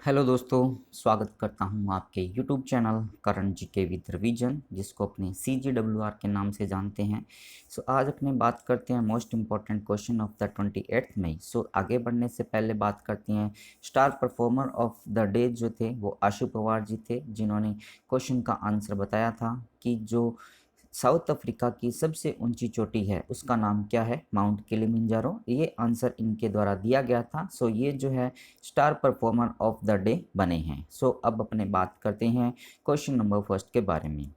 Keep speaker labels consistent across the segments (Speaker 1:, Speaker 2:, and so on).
Speaker 1: Hello दोस्तों, स्वागत करता हूं आपके YouTube channel Karan GK with revision, जिसको अपने CGWR के नाम से जानते हैं। आज अपने बात करते हैं most important question of the 28 मई। आगे बढ़ने से पहले बात करते हैं star performer of the day जो थे वो आशु पवार जी थे, जिन्होंने क्वेश्चन का आंसर बताया था कि जो साउथ अफ्रीका की सबसे ऊंची चोटी है उसका नाम क्या है, माउंट किलिमंजारो। ये आंसर इनके द्वारा दिया गया था। ये जो है star performer of the day बने हैं। अब अपने बात करते हैं क्वेश्चन नंबर फर्स्ट के बारे में।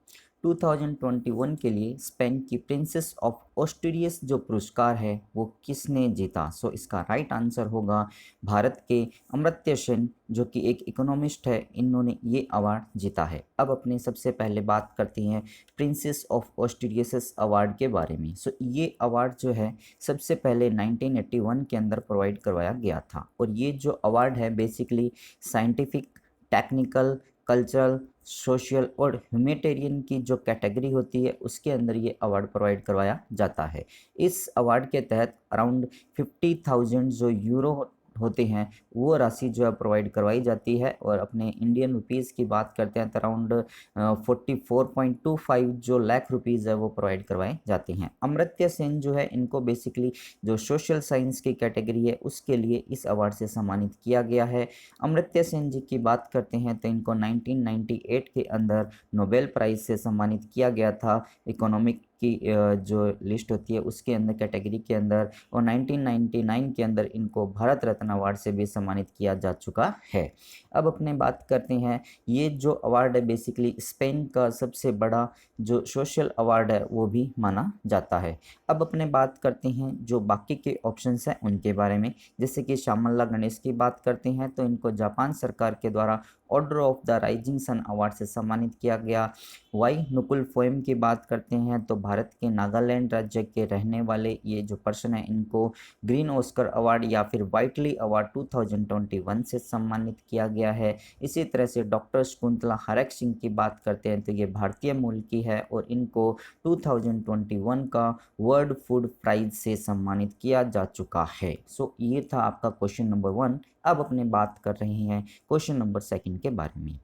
Speaker 1: 2021 के लिए स्पेन की प्रिंसेस ऑफ ऑस्ट्रियस जो पुरस्कार है वो किसने जीता? इसका राइट आंसर होगा भारत के अमर्त्य सेन, जो कि एक इकोनॉमिस्ट है। इन्होंने ये अवार्ड जीता है। अब अपने सबसे पहले बात करते हैं प्रिंसेस ऑफ ऑस्ट्रियस अवार्ड के बारे में। ये अवार्ड जो है सबसे पहले 1981 के अंदर प्रोवाइड करवाया गया था। और ये जो अवार्ड है basically scientific, technical, cultural, social और ह्यूमैनिटेरियन की जो कैटेगरी होती है उसके अंदर ये अवार्ड प्रोवाइड करवाया जाता है। इस अवार्ड के तहत अराउंड 50,000 जो यूरो होते हैं वो राशि जो है प्रोवाइड करवाई जाती है। और अपने इंडियन रुपीज़ की बात करते हैं तो अराउंड 44.25 जो लाख रुपीज़ है वो प्रोवाइड करवाए जाते हैं। अमर्त्य सेन जो है इनको बेसिकली जो सोशल साइंस की कैटेगरी है उसके लिए इस अवार्ड से सम्मानित किया गया है। अमर्त्य सेन जी की बात करते हैं तो इनको 1998 के अंदर नोबेल प्राइज़ से सम्मानित किया गया था, इकोनॉमिक की जो लिस्ट होती है उसके अंदर, कैटेगरी के अंदर। और 1999 के अंदर इनको भारत रत्न अवार्ड से भी सम्मानित किया जा चुका है। अब अपने बात करते हैं, ये जो अवार्ड है बेसिकली स्पेन का सबसे बड़ा जो सोशल अवार्ड है वो भी माना जाता है। अब अपने बात करते हैं जो बाकी के ऑप्शंस हैं उनके बारे में। जैसे कि श्यामला गणेश की बात करते हैं तो इनको जापान सरकार के द्वारा order of the rising sun award से सम्मानित किया गया। वाई नुकुल फोएम की बात करते हैं तो भारत के नागालैंड राज्य के रहने वाले ये जो पर्सन है इनको ग्रीन ऑस्कर अवार्ड या फिर वाइटली अवार्ड 2021 से सम्मानित किया गया है। इसी तरह से डॉक्टर शकुंतला हरक सिंह की बात करते हैं तो ये भारतीय मूल की है और इनको 2021 का वर्ल्ड फूड प्राइज से सम्मानित किया जा चुका है। ये था आपका क्वेश्चन नंबर 1। अब अपने बात कर रहे हैं क्वेश्चन नंबर 2 के बारे में।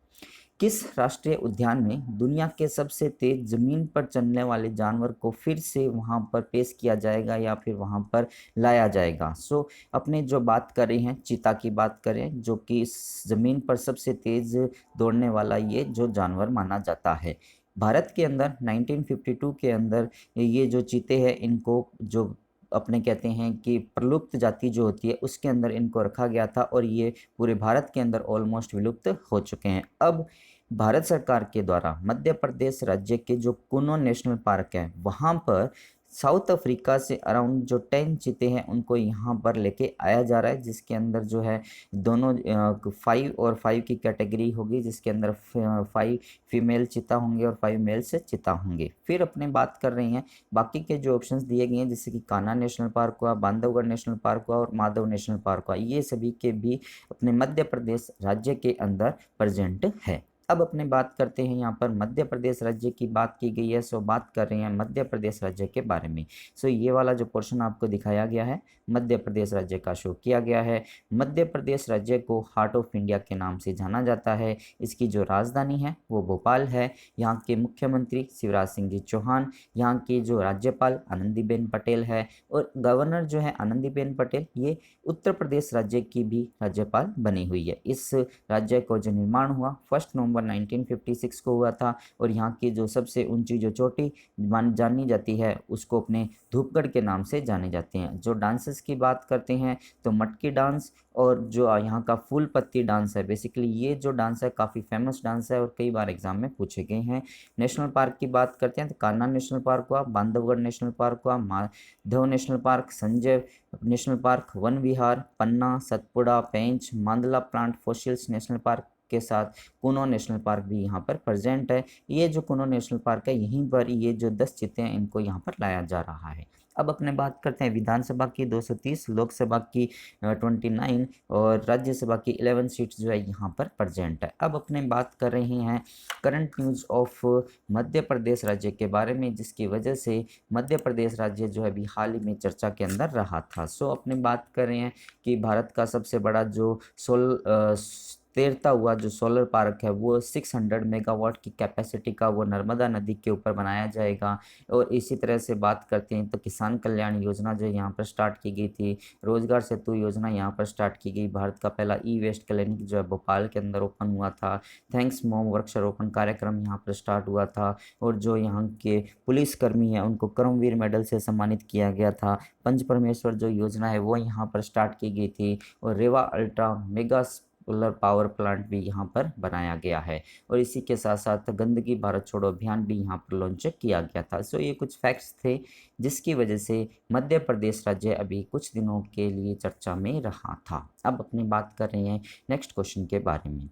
Speaker 1: किस राष्ट्रीय उद्यान में दुनिया के सबसे तेज जमीन पर चलने वाले जानवर को फिर से वहां पर पेश किया जाएगा या फिर वहां पर लाया जाएगा? अपने जो बात कर रहे हैं चीता की बात करें, जो कि इस जमीन पर सबसे तेज दौड़ने वाला ये जो जानवर माना जाता है। भारत के अंदर 1952 के अंदर ये जो चीते हैं इनको जो अपने कहते हैं कि प्रलुप्त जाति जो होती है उसके अंदर इनको रखा गया था और ये पूरे भारत के अंदर ऑलमोस्ट विलुप्त हो चुके हैं। अब भारत सरकार के द्वारा मध्य प्रदेश राज्य के जो कुनो नेशनल पार्क है वहाँ पर साउथ अफ्रीका से अराउंड जो 10 चीते हैं उनको यहाँ पर लेके आया जा रहा है, जिसके अंदर जो है दोनों 5 और 5 की कैटेगरी होगी, जिसके अंदर 5 फीमेल चीता होंगे और 5 मेल से चीता होंगे। फिर अपने बात कर रहे हैं बाकी के जो ऑप्शंस दिए गए हैं, जैसे कि कान्हा नेशनल पार्क हुआ, बांधवगढ़ नेशनल पार्क हुआ और माधव नेशनल पार्क हुआ, ये सभी के भी अपने मध्य प्रदेश राज्य के अंदर प्रेजेंट है। अब अपने बात करते हैं यहाँ पर मध्य प्रदेश राज्य की बात की गई है। बात कर रहे हैं मध्य प्रदेश राज्य के बारे में। ये वाला जो पोर्शन आपको दिखाया गया है मध्य प्रदेश राज्य का शो किया गया है। मध्य प्रदेश राज्य को हार्ट ऑफ इंडिया के नाम से जाना जाता है। इसकी जो राजधानी है वो भोपाल है। यहाँ के मुख्यमंत्री शिवराज सिंह जी चौहान, यहाँ की जो राज्यपाल आनंदीबेन पटेल है और गवर्नर जो है आनंदीबेन पटेल, ये उत्तर प्रदेश राज्य की भी राज्यपाल बनी हुई है। इस राज्य को जो निर्माण हुआ 1 नवंबर 1956 को हुआ था और यहाँ की जो सबसे ऊंची जो चोटी जानी जाती है उसको अपने धूपगढ़ के नाम से जाने जाते हैं। जो डांसेस की बात करते हैं तो मटकी डांस और जो यहाँ का फूल पत्ती डांस है, बेसिकली ये जो डांस है काफ़ी फेमस डांस है और कई बार एग्जाम में पूछे गए हैं। नेशनल पार्क की बात करते हैं तो कान्हा नेशनल पार्क हुआ, बांधवगढ़ नेशनल पार्क हुआ, Madhav national park, Sanjay national park, Van Vihar, Panna, Satpura, Pench, Mandla plant fossils national park के साथ कुनो नेशनल पार्क भी यहाँ पर प्रेजेंट है। ये जो कुनो नेशनल पार्क है यहीं पर ये जो 10 चीते हैं इनको यहाँ पर लाया जा रहा है। अब अपने बात करते हैं विधानसभा की 230, लोकसभा की 29 और राज्यसभा की 11 सीट्स जो है यहाँ पर प्रेजेंट है। अब अपने बात कर रहे हैं current news of Madhya Pradesh राज्य के बारे में, जिसकी वजह से मध्य प्रदेश राज्य जो है अभी हाल ही में चर्चा के अंदर रहा था। अपने बात कर रहे हैं कि भारत का सबसे बड़ा जो तैरता हुआ जो सोलर पार्क है वो 600 मेगावाट की कैपेसिटी का वो नर्मदा नदी के ऊपर बनाया जाएगा। और इसी तरह से बात करते हैं तो किसान कल्याण योजना जो यहाँ पर स्टार्ट की गई थी, रोजगार सेतु योजना यहाँ पर स्टार्ट की गई, भारत का पहला ई वेस्ट क्लिनिक जो है भोपाल के अंदर ओपन हुआ था, थैंक्स मॉम वृक्षारोपण कार्यक्रम यहाँ पर स्टार्ट हुआ था, और जो यहाँ के पुलिसकर्मी हैं उनको कर्मवीर मेडल से सम्मानित किया गया था। पंच परमेश्वर जो योजना है वो यहाँ पर स्टार्ट की गई थी, और Rewa ultra mega solar power plant भी यहाँ पर बनाया गया है। और इसी के साथ साथ गंदगी भारत छोड़ो अभियान भी यहाँ पर लॉन्च किया गया था। सो ये कुछ फैक्ट्स थे जिसकी वजह से मध्य प्रदेश राज्य अभी कुछ दिनों के लिए चर्चा में रहा था। अब अपनी बात कर रहे हैं नेक्स्ट क्वेश्चन के बारे में।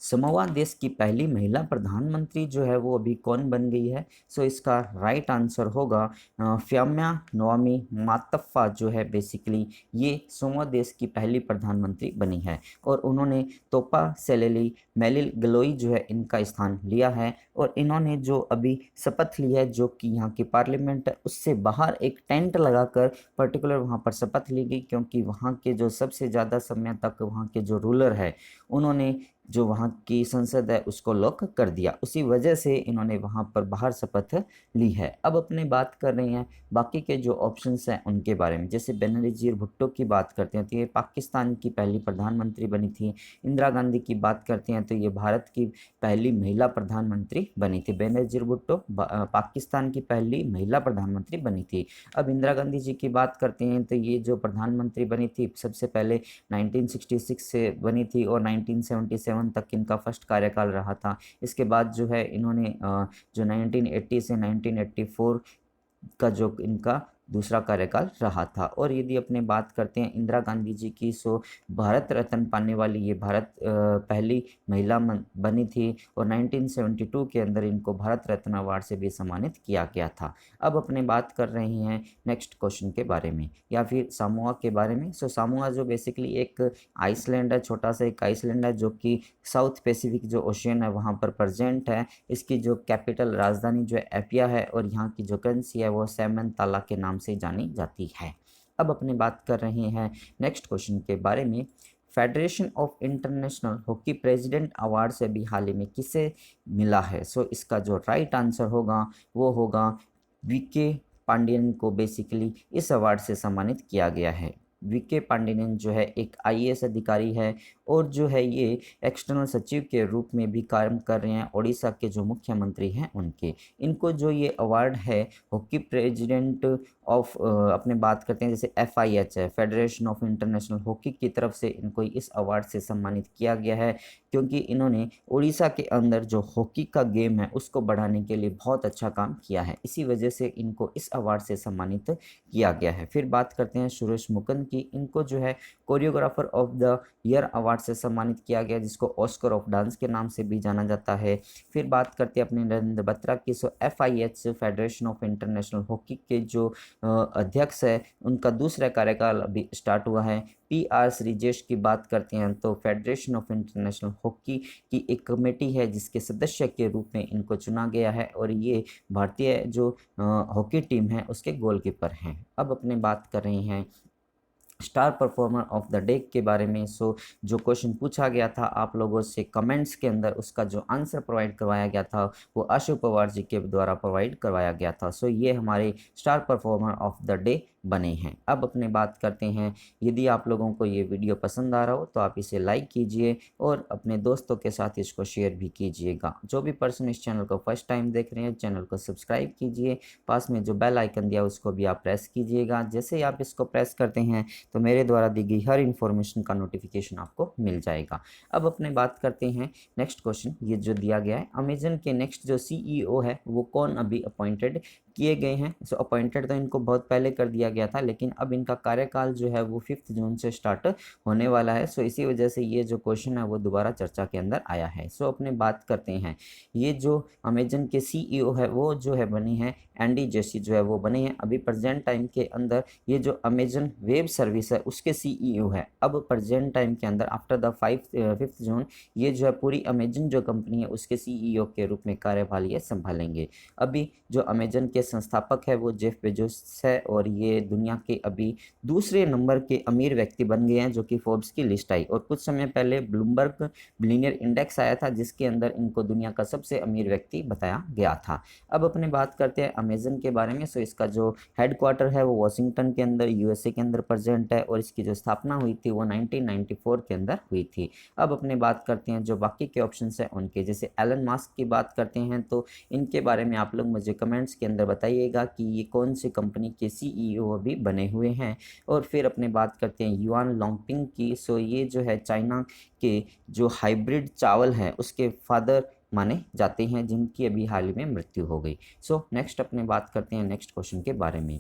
Speaker 1: समोआ देश की पहली महिला प्रधानमंत्री जो है वो अभी कौन बन गई है? सो इसका राइट आंसर होगा फ्याम्या नोमी मातफ्फा जो है बेसिकली ये समोआ देश की पहली प्रधानमंत्री बनी है, और उन्होंने तोपा सेलेली मेलिल गलोई जो है इनका स्थान लिया है। और इन्होंने जो अभी शपथ ली है जो कि यहाँ की पार्लियामेंट है उससे बाहर एक टेंट लगाकर पर्टिकुलर वहाँ पर शपथ ली गई, क्योंकि वहाँ के जो सबसे ज़्यादा समय तक वहाँ के जो रूलर है उन्होंने जो वहाँ की संसद है उसको लॉक कर दिया, उसी वजह से इन्होंने वहाँ पर बाहर शपथ ली है। अब अपने बात कर रहे हैं बाकी के जो ऑप्शंस हैं उनके बारे में। जैसे बेनजीर भुट्टो की बात करते हैं तो ये पाकिस्तान की पहली प्रधानमंत्री बनी थी। इंदिरा गांधी की बात करते हैं तो ये भारत की पहली महिला प्रधानमंत्री बनी थी। बेनजीर भुट्टो पाकिस्तान की पहली महिला प्रधानमंत्री बनी थी। अब इंदिरा गांधी जी की बात करते हैं तो ये जो प्रधानमंत्री बनी थी सबसे पहले 1966 से बनी थी, और 1977 तक इनका फर्स्ट कार्यकाल रहा था। इसके बाद जो है इन्होंने जो 1980 से 1984 का जो इनका दूसरा कार्यकाल रहा था। और यदि अपने बात करते हैं इंदिरा गांधी जी की, सो भारत रत्न पाने वाली ये पहली महिला बनी थी, और 1972 के अंदर इनको भारत रत्न अवार्ड से भी सम्मानित किया गया था। अब अपने बात कर रहे हैं नेक्स्ट क्वेश्चन के बारे में, या फिर सामोआ के बारे में। सो सामोआ जो बेसिकली एक आइसलैंड है, छोटा सा एक आइसलैंड है जो कि साउथ पैसिफिक जो ओशियन है वहाँ पर प्रेजेंट है। इसकी जो कैपिटल राजधानी जो है एपिया है, और यहाँ की जो करेंसी है वो सैमन ताला के नाम से जानी जाती है। अब अपने बात कर रहे हैं नेक्स्ट क्वेश्चन के बारे में। Federation of international hockey president award से भी हाल ही में किसे मिला है? सो इसका जो राइट आंसर होगा वो होगा वीके पांडियन को बेसिकली इस अवार्ड से सम्मानित किया गया है। वीके पांडियन जो है एक आईएएस अधिकारी है, और जो है ये एक्सटर्नल सचिव के रूप में भी काम कर रहे हैं उड़ीसा के जो मुख्यमंत्री हैं उनके। इनको जो ये अवार्ड है हॉकी प्रेसिडेंट ऑफ अपने बात करते हैं जैसे FIH है, फेडरेशन ऑफ इंटरनेशनल हॉकी की तरफ से इनको इस अवार्ड से सम्मानित किया गया है, क्योंकि इन्होंने उड़ीसा के अंदर जो हॉकी का गेम है उसको बढ़ाने के लिए बहुत अच्छा काम किया है, इसी वजह से इनको इस अवार्ड से सम्मानित किया गया है। फिर बात करते हैं सुरेश मुकुंद की, इनको जो है choreographer of the year award से सम्मानित किया गया, जिसको ऑस्कर ऑफ डांस के नाम से भी जाना जाता है। फिर बात करते हैं अपने नरेंद्र बत्रा की। सो FIH federation of international hockey के जो अध्यक्ष है उनका दूसरा कार्यकाल अभी स्टार्ट हुआ है। PR श्रीजेश की बात करते हैं तो फेडरेशन ऑफ इंटरनेशनल हॉकी की एक कमेटी है जिसके सदस्य के रूप में इनको चुना गया है, और ये भारतीय जो हॉकी टीम है उसके गोलकीपर हैं। अब अपने बात कर रहे हैं star performer of the day के बारे में। सो जो क्वेश्चन पूछा गया था आप लोगों से कमेंट्स के अंदर, उसका जो आंसर प्रोवाइड करवाया गया था वो आशु पवार जी के द्वारा प्रोवाइड करवाया गया था। सो ये हमारे star performer of the day बने हैं। अब अपने बात करते हैं, यदि आप लोगों को ये वीडियो पसंद आ रहा हो तो आप इसे लाइक कीजिए और अपने दोस्तों के साथ इसको शेयर भी कीजिएगा। जो भी पर्सन इस चैनल को फर्स्ट टाइम देख रहे हैं चैनल को सब्सक्राइब कीजिए, पास में जो बेल आइकन दिया उसको भी आप प्रेस कीजिएगा। जैसे ही आप इसको प्रेस करते हैं तो मेरे द्वारा दी गई हर इन्फॉर्मेशन का नोटिफिकेशन आपको मिल जाएगा। अब अपने बात करते हैं नेक्स्ट क्वेश्चन, ये जो दिया गया है अमेजन के नेक्स्ट जो CEO है वो कौन अभी अपॉइंटेड किए गए हैं। सो अपॉइंटेड तो इनको बहुत पहले कर दिया गया था, लेकिन अब इनका कार्यकाल जो है वो 5 जून से स्टार्ट होने वाला है। सो इसी वजह से ये जो क्वेश्चन है वो दोबारा चर्चा के अंदर आया है। सो अपने बात करते हैं, ये जो अमेजन के CEO है वो जो है बने हैं एंडी जेसी जो है वो बने हैं अभी प्रेजेंट टाइम के अंदर। ये जो अमेजन वेब सर्विस है उसके CEO है अब प्रेजेंट टाइम के अंदर आफ्टर द 5 जून ये जो है पूरी अमेजन जो कंपनी है उसके CEO के रूप में कार्यभार ये संभालेंगे। अभी जो अमेजन के संस्थापक है वो जेफ बेजोस है, और ये ये दुनिया के अभी दूसरे नंबर के अमीर व्यक्ति बन गए हैं, जो कि फोर्ब्स की लिस्ट आई। और कुछ समय पहले ब्लूमबर्ग बिलियनियर इंडेक्स आया था, जिसके अंदर इनको दुनिया का सबसे अमीर व्यक्ति बताया गया था। अब अपने बात करते हैं अमेजन के बारे में। सो इसका जो हेडक्वार्टर है वो वाशिंगटन के अंदर यूएसए के अंदर प्रेजेंट है, और इसकी जो स्थापना हुई थी वो 1994 के अंदर हुई थी। अब अपने बात करते हैं जो बाकी के ऑप्शंस हैं उनके, जैसे एलन मास्क की बात करते हैं तो इनके बारे में आप लोग मुझे कमेंट्स के अंदर बताइएगा कि ये कौन सी कंपनी के सीईओ अभी बने हुए हैं। और फिर अपने बात करते हैं युआन लॉन्गपिंग की। सो ये जो है चाइना के जो हाइब्रिड चावल है उसके फादर माने जाते हैं, जिनकी अभी हाल ही में मृत्यु हो गई। सो नेक्स्ट अपने बात करते हैं नेक्स्ट क्वेश्चन के बारे में।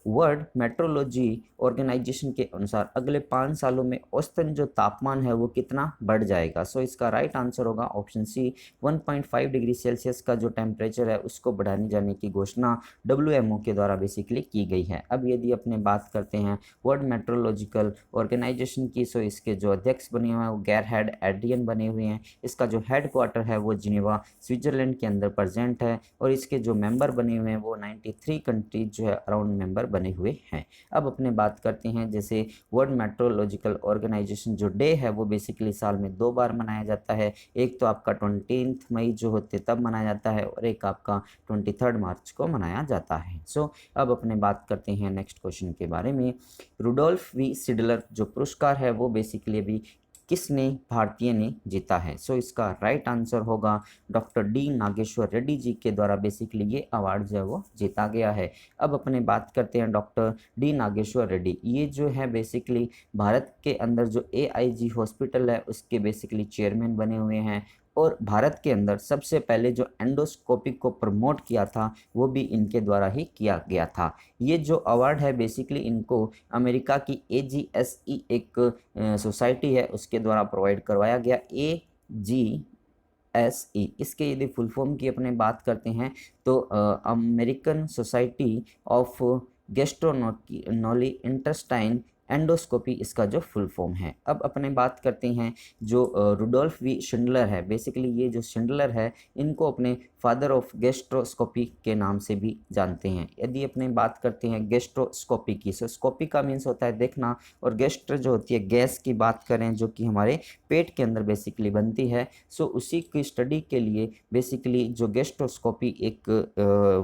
Speaker 1: वर्ल्ड मेट्रोलॉजी ऑर्गेनाइजेशन के अनुसार अगले 5 सालों में औसतन जो तापमान है वो कितना बढ़ जाएगा। सो इसका राइट आंसर होगा ऑप्शन सी, 1.5 डिग्री सेल्सियस का जो टेम्परेचर है उसको बढ़ाने जाने की घोषणा WMO के द्वारा बेसिकली की गई है। अब यदि अपने बात करते हैं वर्ल्ड मेट्रोलॉजिकल ऑर्गेनाइजेशन की, सो इसके जो अध्यक्ष बने हुए हैं वो गेरहार्ड एड्रियन बने हुए हैं। इसका जो हेडक्वार्टर है वो जिनेवा स्विट्जरलैंड के अंदर प्रेजेंट है, और इसके जो मेंबर बने हुए हैं वो 93 कंट्रीज जो है अराउंड मेंबर बने हुए हैं। अब अपने बात करते हैं जैसे वर्ल्ड मेट्रोलॉजिकल ऑर्गेनाइजेशन जो डे है वो बेसिकली साल में 2 बार मनाया जाता है। एक तो आपका 20 मई जो होते तब मनाया जाता है, और एक आपका 23 मार्च को मनाया जाता है। सो अब अपने बात करते हैं नेक्स्ट क्वेश्चन के बारे में। रुडोल्फ वी सिडलर जो पुरस्कार है वो बेसिकली अभी किसने भारतीय ने जीता है। सो इसका राइट आंसर होगा डॉक्टर डी नागेश्वर रेड्डी जी के द्वारा बेसिकली ये अवार्ड जो है वो जीता गया है। अब अपने बात करते हैं डॉक्टर डी नागेश्वर रेड्डी, ये जो है बेसिकली भारत के अंदर जो AIG हॉस्पिटल है उसके बेसिकली चेयरमैन बने हुए हैं, और भारत के अंदर सबसे पहले जो एंडोस्कोपी को प्रमोट किया था वो भी इनके द्वारा ही किया गया था। ये जो अवार्ड है बेसिकली इनको अमेरिका की AGSE एक सोसाइटी है उसके द्वारा प्रोवाइड करवाया गया। AGSE इसके यदि फुल फॉर्म की अपने बात करते हैं तो American society of gastrointestinal endoscopy इसका जो फुल फॉर्म है। अब अपने बात करते हैं जो रुडोल्फ वी शिंडलर है, बेसिकली ये जो शिंडलर है इनको अपने फादर ऑफ गैस्ट्रोस्कोपी के नाम से भी जानते हैं। यदि अपने बात करते हैं गैस्ट्रोस्कोपी की, सो स्कोपी का मीन्स होता है देखना, और गैस्ट्रो जो होती है गैस की बात करें जो कि हमारे पेट के अंदर बेसिकली बनती है। सो उसी की स्टडी के लिए बेसिकली जो गैस्ट्रोस्कोपी एक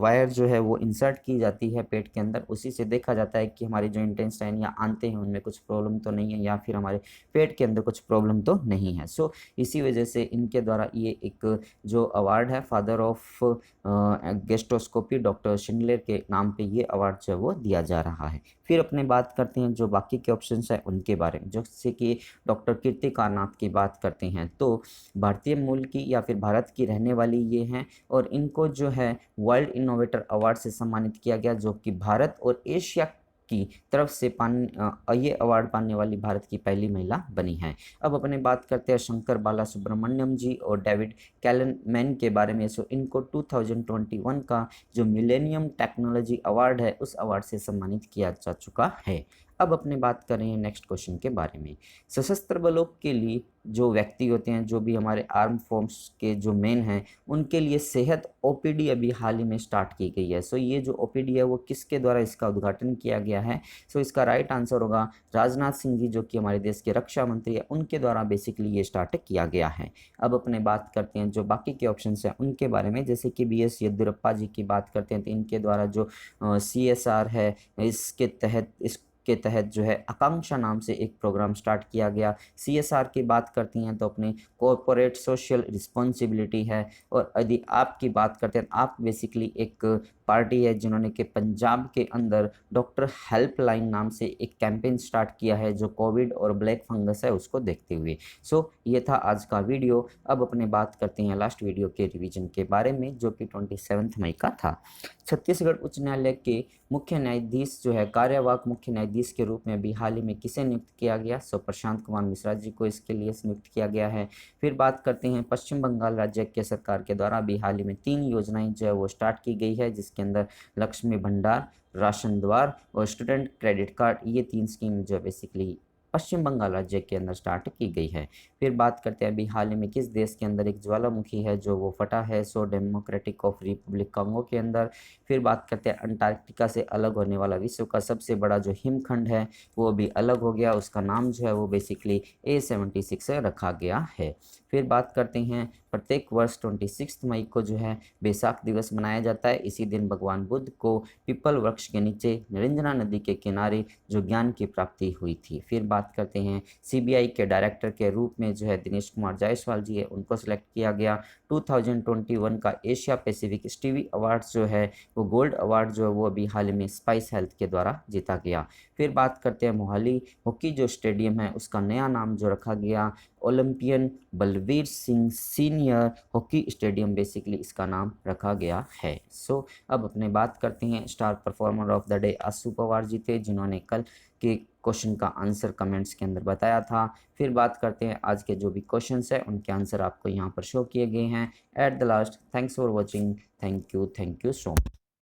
Speaker 1: वायर जो है वो इंसर्ट की जाती है पेट के अंदर, उसी से देखा जाता है कि हमारी जो इंटेस्टाइन या आंतें हैं उनमें कुछ प्रॉब्लम तो नहीं है, या फिर हमारे पेट के अंदर कुछ प्रॉब्लम तो नहीं है। सो इसी वजह से इनके द्वारा ये एक जो अवार्ड है father of gastroscopy doctor Schindler के नाम पे ये अवार्ड जो है वो दिया जा रहा है। फिर अपने बात करते हैं जो बाकी के ऑप्शंस हैं उनके बारे में, जैसे कि डॉक्टर कीर्ति कारनाथ की बात करते हैं तो भारतीय मूल की या फिर भारत की रहने वाली ये हैं, और इनको जो है वर्ल्ड इनोवेटर अवार्ड से सम्मानित किया गया, जो कि भारत और एशिया की तरफ से ये अवार्ड पाने वाली भारत की पहली महिला बनी है। अब अपने बात करते हैं शंकर बाला सुब्रमण्यम जी और डेविड कैलनमैन के बारे में। सो इनको 2021 का जो मिलेनियम टेक्नोलॉजी अवार्ड है उस अवार्ड से सम्मानित किया जा चुका है। अब अपने बात कर रहे हैं नेक्स्ट क्वेश्चन के बारे में। सशस्त्र बलों के लिए जो व्यक्ति होते हैं, जो भी हमारे आर्म फोर्स के जो मेन हैं, उनके लिए सेहत OPD अभी हाल ही में स्टार्ट की गई है। सो ये जो OPD है वो किसके द्वारा इसका उद्घाटन किया गया है। सो इसका राइट आंसर होगा राजनाथ सिंह जी, जो कि हमारे देश के रक्षा मंत्री है, उनके द्वारा बेसिकली ये स्टार्ट किया गया है। अब अपने बात करते हैं जो बाकी के ऑप्शन हैं उनके बारे में, जैसे कि BS येदियुरप्पा जी की बात करते हैं तो इनके द्वारा जो CSR है इसके तहत जो है आकांक्षा नाम से एक प्रोग्राम स्टार्ट किया गया। CSR की बात करती हैं तो अपने कॉर्पोरेट सोशल रिस्पॉन्सिबिलिटी है। और यदि आपकी बात करते हैं, आप बेसिकली एक पार्टी है जिन्होंने कि पंजाब के अंदर डॉक्टर हेल्पलाइन नाम से एक कैंपेन स्टार्ट किया है जो कोविड और ब्लैक फंगस है उसको देखते हुए। सो ये था आज का वीडियो। अब अपने बात करते हैं लास्ट वीडियो के रिवीजन के बारे में, जो कि 27 मई का था। छत्तीसगढ़ उच्च न्यायालय के मुख्य न्यायाधीश जो है कार्यवाहक मुख्य न्यायाधीश के रूप में भी हाल ही में किसे नियुक्त किया गया। सो प्रशांत कुमार मिश्रा जी को इसके लिए नियुक्त किया गया है। फिर बात करते हैं पश्चिम बंगाल राज्य के सरकार के द्वारा भी हाल ही में 3 योजनाएं जो है वो स्टार्ट की गई है, जिसके अंदर लक्ष्मी भंडार, राशन द्वार और स्टूडेंट क्रेडिट कार्ड, ये 3 स्कीम जो बेसिकली पश्चिम बंगाल राज्य के अंदर स्टार्ट की गई है। फिर बात करते हैं अभी हाल ही में किस देश के अंदर एक ज्वालामुखी है जो वो फटा है, सो डेमोक्रेटिक ऑफ रिपब्लिक कांगो के अंदर। फिर बात करते हैं अंटार्कटिका से अलग होने वाला विश्व का सबसे बड़ा जो हिमखंड है वो भी अलग हो गया, उसका नाम जो है वो बेसिकली A76 रखा गया है। फिर बात करते हैं प्रत्येक वर्ष 26 मई को जो है बैसाख दिवस मनाया जाता है। इसी दिन भगवान बुद्ध को पीपल वृक्ष के नीचे निरंजना नदी के किनारे जो ज्ञान की प्राप्ति हुई थी। फिर बात करते हैं सीबीआई के डायरेक्टर के रूप में जो है दिनेश कुमार जायसवाल जी है, उनको सिलेक्ट किया गया। 2021 का एशिया पैसिफिक स्टीवी अवार्ड जो है वो गोल्ड अवार्ड जो है वो अभी हाल ही में स्पाइस हेल्थ के द्वारा जीता गया। फिर बात करते हैं मोहाली हॉकी जो स्टेडियम है उसका नया नाम जो रखा गया olympian Balbir Singh senior hockey stadium basically इसका नाम रखा गया है। सो अब अपने बात करते हैं star performer of the day Ashu Pawar ji थे, जिन्होंने कल के क्वेश्चन का आंसर कमेंट्स के अंदर बताया था। फिर बात करते हैं आज के जो भी क्वेश्चंस है उनके आंसर आपको यहाँ पर शो किए गए हैं at the last. Thanks for watching, thank you so much.